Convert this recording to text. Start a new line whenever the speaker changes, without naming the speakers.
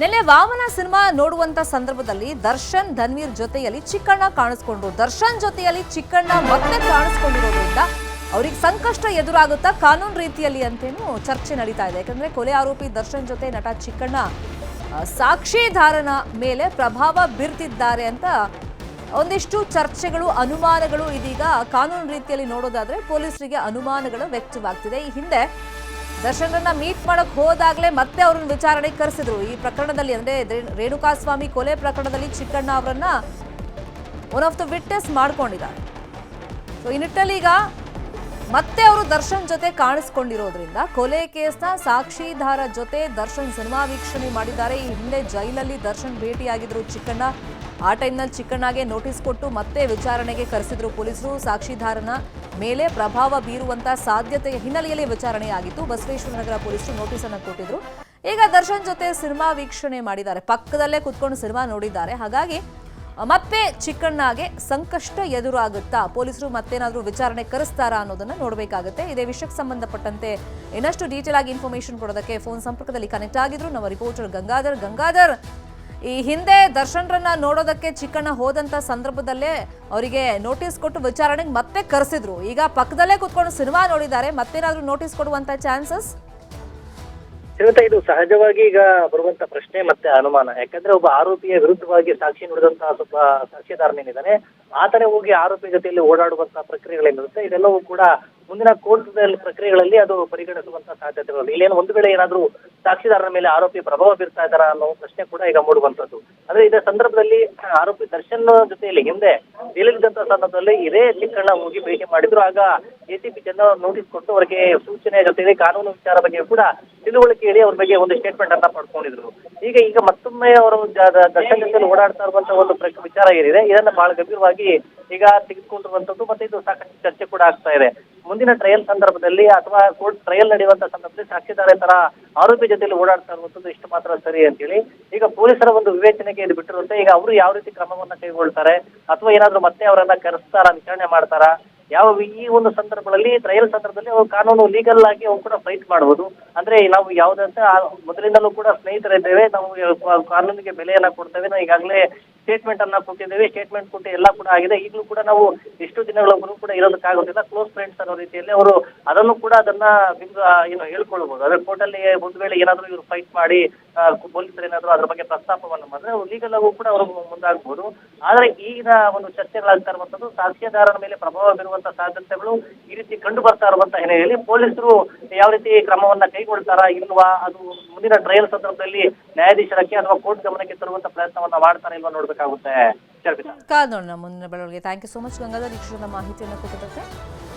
ನೆನ್ನೆ ವಾಮನ ಸಿನಿಮಾ ನೋಡುವಂತ ಸಂದರ್ಭದಲ್ಲಿ ದರ್ಶನ್ ಧನ್ವೀರ್ ಜೊತೆಯಲ್ಲಿ ಚಿಕ್ಕಣ್ಣ ಕಾಣಿಸ್ಕೊಂಡ್ರು. ದರ್ಶನ್ ಜೊತೆಯಲ್ಲಿ ಚಿಕ್ಕಣ್ಣ ಮತ್ತೆ ಕಾಣಿಸ್ಕೊಂಡಿರೋದ್ರಿಂದ ಅವ್ರಿಗೆ ಸಂಕಷ್ಟ ಎದುರಾಗುತ್ತಾ ಕಾನೂನು ರೀತಿಯಲ್ಲಿ ಅಂತೇನು ಚರ್ಚೆ ನಡೀತಾ ಇದೆ. ಯಾಕಂದ್ರೆ ಕೊಲೆ ಆರೋಪಿ ದರ್ಶನ್ ಜೊತೆ ನಟ ಚಿಕ್ಕಣ್ಣ ಸಾಕ್ಷಿದಾರನ ಮೇಲೆ ಪ್ರಭಾವ ಬೀರ್ತಿದ್ದಾರೆ ಅಂತ ಒಂದಿಷ್ಟು ಚರ್ಚೆಗಳು, ಅನುಮಾನಗಳು ಇದೀಗ ಕಾನೂನು ರೀತಿಯಲ್ಲಿ ನೋಡೋದಾದ್ರೆ ಪೊಲೀಸರಿಗೆ ಅನುಮಾನಗಳು ವ್ಯಕ್ತವಾಗ್ತಿದೆ. ಈ ಹಿಂದೆ ದರ್ಶನ್ರನ್ನ ಮೀಟ್ ಮಾಡಕ್ ಹೋದಾಗ್ಲೇ ಮತ್ತೆ ಅವ್ರನ್ನ ವಿಚಾರಣೆಗೆ ಕರೆಸಿದ್ರು. ಈ ಪ್ರಕರಣದಲ್ಲಿ ಅಂದ್ರೆ ರೇಣುಕಾಸ್ವಾಮಿ ಕೊಲೆ ಪ್ರಕರಣದಲ್ಲಿ ಚಿಕ್ಕಣ್ಣ ಅವರನ್ನ ಒನ್ ಆಫ್ ದ ವಿಟ್ನೆಸ್ ಮಾಡ್ಕೊಂಡಿದ್ದಾರೆ. ಸೊ ಈ ನಿಟ್ಟಲ್ಲಿ ಈಗ ಮತ್ತೆ ಅವರು ದರ್ಶನ್ ಜೊತೆ ಕಾಣಿಸ್ಕೊಂಡಿರೋದ್ರಿಂದ ಕೊಲೆ ಕೇಸ್ನ ಸಾಕ್ಷಿದಾರ ಜೊತೆ ದರ್ಶನ್ ಸಿನಿಮಾ ವೀಕ್ಷಣೆ ಮಾಡಿದ್ದಾರೆ. ಈ ಹಿಂದೆ ಜೈಲಲ್ಲಿ ದರ್ಶನ್ ಭೇಟಿಯಾಗಿದ್ರು ಚಿಕ್ಕಣ್ಣ. ಆ ಟೈಮ್ನಲ್ಲಿ ಚಿಕ್ಕಣ್ಣಗೆ ನೋಟಿಸ್ ಕೊಟ್ಟು ಮತ್ತೆ ವಿಚಾರಣೆಗೆ ಕರೆಸಿದ್ರು ಪೊಲೀಸರು. ಸಾಕ್ಷಿದಾರನ ಮೇಲೆ ಪ್ರಭಾವ ಬೀರುವಂತ ಸಾಧ್ಯತೆ ಹಿನ್ನೆಲೆಯಲ್ಲಿ ವಿಚಾರಣೆ ಆಗಿತ್ತು. ಬಸವೇಶ್ವರ ನಗರ ಪೊಲೀಸರು ನೋಟಿಸ್ ಅನ್ನು ಕೊಟ್ಟಿದ್ರು. ಈಗ ದರ್ಶನ್ ಜೊತೆ ಸಿನಿಮಾ ವೀಕ್ಷಣೆ ಮಾಡಿದ್ದಾರೆ, ಪಕ್ಕದಲ್ಲೇ ಕುತ್ಕೊಂಡು ಸಿನಿಮಾ ನೋಡಿದ್ದಾರೆ. ಹಾಗಾಗಿ ಮತ್ತೆ ಚಿಕ್ಕಣ್ಣಗೆ ಸಂಕಷ್ಟ ಎದುರಾಗುತ್ತಾ, ಪೊಲೀಸರು ಮತ್ತೇನಾದ್ರೂ ವಿಚಾರಣೆ ಕರೆಸ್ತಾರಾ ಅನ್ನೋದನ್ನ ನೋಡಬೇಕಾಗುತ್ತೆ. ಇದೇ ವಿಷಯಕ್ಕೆ ಸಂಬಂಧಪಟ್ಟಂತೆ ಇನ್ನಷ್ಟು ಡೀಟೇಲ್ ಆಗಿ ಇನ್ಫಾರ್ಮೇಶನ್ ಕೊಡೋದಕ್ಕೆ ಫೋನ್ ಸಂಪರ್ಕದಲ್ಲಿ ಕನೆಕ್ಟ್ ಆಗಿದ್ರು ನಮ್ಮ ರಿಪೋರ್ಟರ್ ಗಂಗಾಧರ್. ಈ ಹಿಂದೆ ದರ್ಶನ್ರನ್ನ ನೋಡೋದಕ್ಕೆ ಚಿಕ್ಕಣ್ಣ ಹೋದಂತ ಸಂದರ್ಭದಲ್ಲೇ ಅವರಿಗೆ ನೋಟಿಸ್ ಕೊಟ್ಟು ವಿಚಾರಣೆಗೆ ಮತ್ತೆ ಕರೆಸಿದ್ರು. ಈಗ ಪಕ್ಕದಲ್ಲೇ ಕುತ್ಕೊಂಡು ಸಿನಿಮಾ ನೋಡಿದ್ದಾರೆ, ಮತ್ತೇನಾದ್ರೂ ನೋಟಿಸ್ ಕೊಡುವಂತ ಚಾನ್ಸಸ್?
ಇದು ಸಹಜವಾಗಿ ಈಗ ಬರುವಂತ ಪ್ರಶ್ನೆ ಮತ್ತೆ ಅನುಮಾನ. ಯಾಕಂದ್ರೆ ಒಬ್ಬ ಆರೋಪಿಯ ವಿರುದ್ಧವಾಗಿ ಸಾಕ್ಷಿ ನುಡಿದಂತಹ ಸ್ವಲ್ಪ ಸಾಕ್ಷಿದಾರನೇನಿದ್ದಾನೆ, ಆತನೇ ಹೋಗಿ ಆರೋಪಿ ಜೊತೆಯಲ್ಲಿ ಓಡಾಡುವಂತಹ ಪ್ರಕ್ರಿಯೆಗಳೇನಿರುತ್ತೆ, ಇದೆಲ್ಲವೂ ಕೂಡ ಮುಂದಿನ ಕೋರ್ಟ್ ಪ್ರಕ್ರಿಯೆಗಳಲ್ಲಿ ಅದು ಪರಿಗಣಿಸುವಂತ ಸಾಧ್ಯತೆಗಳು. ಇಲ್ಲೇನು ಒಂದು ವೇಳೆ ಏನಾದ್ರೂ ಸಾಕ್ಷಿದಾರರ ಮೇಲೆ ಆರೋಪಿ ಪ್ರಭಾವ ಬೀರ್ತಾ ಇದ್ದಾರ ಅನ್ನೋ ಪ್ರಶ್ನೆ ಕೂಡ ಈಗ ಮೂಡುವಂತದ್ದು. ಅಂದ್ರೆ ಇದೇ ಸಂದರ್ಭದಲ್ಲಿ ಆರೋಪಿ ದರ್ಶನ್ ಜೊತೆಯಲ್ಲಿ ಹಿಂದೆ ಜೈಲಿದ್ದಂತಹ ಸಂದರ್ಭದಲ್ಲಿ ಇದೇ ಚಿಕ್ಕಣ್ಣ ಹೋಗಿ ಭೇಟಿ ಮಾಡಿದ್ರು. ಆಗ ಎಸಿಪಿ ಜನ ನೋಟಿಸ್ ಕೊಟ್ಟು ಅವರಿಗೆ ಸೂಚನೆ ಜೊತೆಗೆ ಕಾನೂನು ವಿಚಾರ ಬಗ್ಗೆ ಕೂಡ ತಿಳುವಳಿಕೆ ಹೇಳಿ ಅವ್ರ ಬಗ್ಗೆ ಒಂದು ಸ್ಟೇಟ್ಮೆಂಟ್ ಅನ್ನ ಪಡ್ಕೊಂಡಿದ್ರು. ಈಗ ಮತ್ತೊಮ್ಮೆ ಅವರು ದರ್ಶನ್ ಜೊತೆಯಲ್ಲಿ ಓಡಾಡ್ತಾ ಇರುವಂತಹ ಒಂದು ವಿಚಾರ ಏನಿದೆ, ಇದನ್ನ ಬಹಳ ಗಂಭೀರವಾಗಿ ಈಗ ತೆಗೆದುಕೊಂಡಿರುವಂತದ್ದು. ಮತ್ತೆ ಇದು ಸಾಕಷ್ಟು ಚರ್ಚೆ ಕೂಡ ಆಗ್ತಾ ಇದೆ. ಮುಂದಿನ ಟ್ರಯಲ್ ಸಂದರ್ಭದಲ್ಲಿ ಅಥವಾ ಕೋರ್ಟ್ ಟ್ರಯಲ್ ನಡೆಯುವಂತಹ ಸಂದರ್ಭದಲ್ಲಿ ಸಾಕ್ಷಿದಾರ ತರ ಆರೋಪಿ ಜೊತೆಯಲ್ಲಿ ಓಡಾಡ್ತಾ ಇರುವಂತದ್ದು ಇಷ್ಟು ಮಾತ್ರ ಸರಿ ಅಂತೇಳಿ ಈಗ ಪೊಲೀಸರ ಒಂದು ವಿವೇಚನೆಗೆ ಇದು ಬಿಟ್ಟಿರುತ್ತೆ. ಈಗ ಅವರು ಯಾವ ರೀತಿ ಕ್ರಮವನ್ನ ಕೈಗೊಳ್ತಾರೆ ಅಥವಾ ಏನಾದ್ರು ಮತ್ತೆ ಅವರನ್ನ ಕರೆಸ್ತಾರ, ವಿಚಾರಣೆ ಮಾಡ್ತಾರ, ಯಾವ ಈ ಒಂದು ಸಂದರ್ಭಗಳಲ್ಲಿ ಟ್ರಯಲ್ ಸಂದರ್ಭದಲ್ಲಿ ಅವ್ರು ಕಾನೂನು ಲೀಗಲ್ ಆಗಿ ಅವ್ರು ಕೂಡ ಫೈಟ್ ಮಾಡಬಹುದು. ಅಂದ್ರೆ ನಾವು ಯಾವುದಂತ ಮೊದಲಿಂದಲೂ ಕೂಡ ಸ್ನೇಹಿತರಿದ್ದೇವೆ, ನಾವು ಕಾನೂನಿಗೆ ಬೆಲೆಯನ್ನ ಕೊಡ್ತೇವೆ, ನಾವು ಈಗಾಗಲೇ ಸ್ಟೇಟ್ಮೆಂಟ್ ಅನ್ನ ಕೊಟ್ಟಿದ್ದೇವೆ, ಸ್ಟೇಟ್ಮೆಂಟ್ ಕೊಟ್ಟು ಎಲ್ಲ ಕೂಡ ಆಗಿದೆ. ಈಗಲೂ ಕೂಡ ನಾವು ಎಷ್ಟು ದಿನಗಳವರೆಗೂ ಕೂಡ ಇರೋದಕ್ಕಾಗೋದಿಲ್ಲ, ಕ್ಲೋಸ್ ಫ್ರೆಂಡ್ಸ್ ಅನ್ನೋ ರೀತಿಯಲ್ಲಿ ಅವರು ಅದನ್ನು ಕೂಡ ಅದನ್ನ ಹೇಳ್ಕೊಳ್ಬಹುದು. ಅದ್ರ ಕೋರ್ಟಲ್ಲಿ ಒಂದು ವೇಳೆ ಏನಾದ್ರು ಇವರು ಫೈಟ್ ಮಾಡಿ ಪೊಲೀಸರು ಏನಾದ್ರು ಅದ್ರ ಬಗ್ಗೆ ಪ್ರಸ್ತಾಪವನ್ನು ಮಾಡಿದ್ರೆ ಲೀಗಲ್ ಆಗು ಕೂಡ ಅವರು ಮುಂದಾಗಬಹುದು. ಆದ್ರೆ ಈಗ ಒಂದು ಚರ್ಚೆಗಳಾಗ್ತಾ ಇರುವಂತದ್ದು ಸಾಕ್ಷಿದಾರರ ಮೇಲೆ ಪ್ರಭಾವ ಬೀರುವಂತಹ ಸಾಧ್ಯತೆಗಳು ಈ ರೀತಿ ಕಂಡು ಬರ್ತಾ ಇರುವಂತಹ ಹಿನ್ನೆಲೆಯಲ್ಲಿ ಪೊಲೀಸರು ಯಾವ ರೀತಿ ಕ್ರಮವನ್ನ ಕೈಗೊಳ್ತಾರಾ ಇಲ್ವಾ, ಅದು ಮುಂದಿನ ಟ್ರಯಲ್ ಸಂದರ್ಭದಲ್ಲಿ ನ್ಯಾಯಾಧೀಶರಕ್ಕೆ ಅಥವಾ ಕೋರ್ಟ್ ಗಮನಕ್ಕೆ ತರುವಂತ ಪ್ರಯತ್ನವನ್ನ ಮಾಡ್ತಾರಾ ಇಲ್ವಾ ನೋಡ್ಬೇಕಾಗುತ್ತೆ.
ಕಾದ್ ನೋಡೋಣ ಮುಂದಿನ ಬೆಳವಣಿಗೆ. Thank you so much Gangadhar, ಈ ಕ್ಷಣದ ಮಾಹಿತಿಯನ್ನು ಕೊಟ್ಟಿದ್ದಕ್ಕೆ.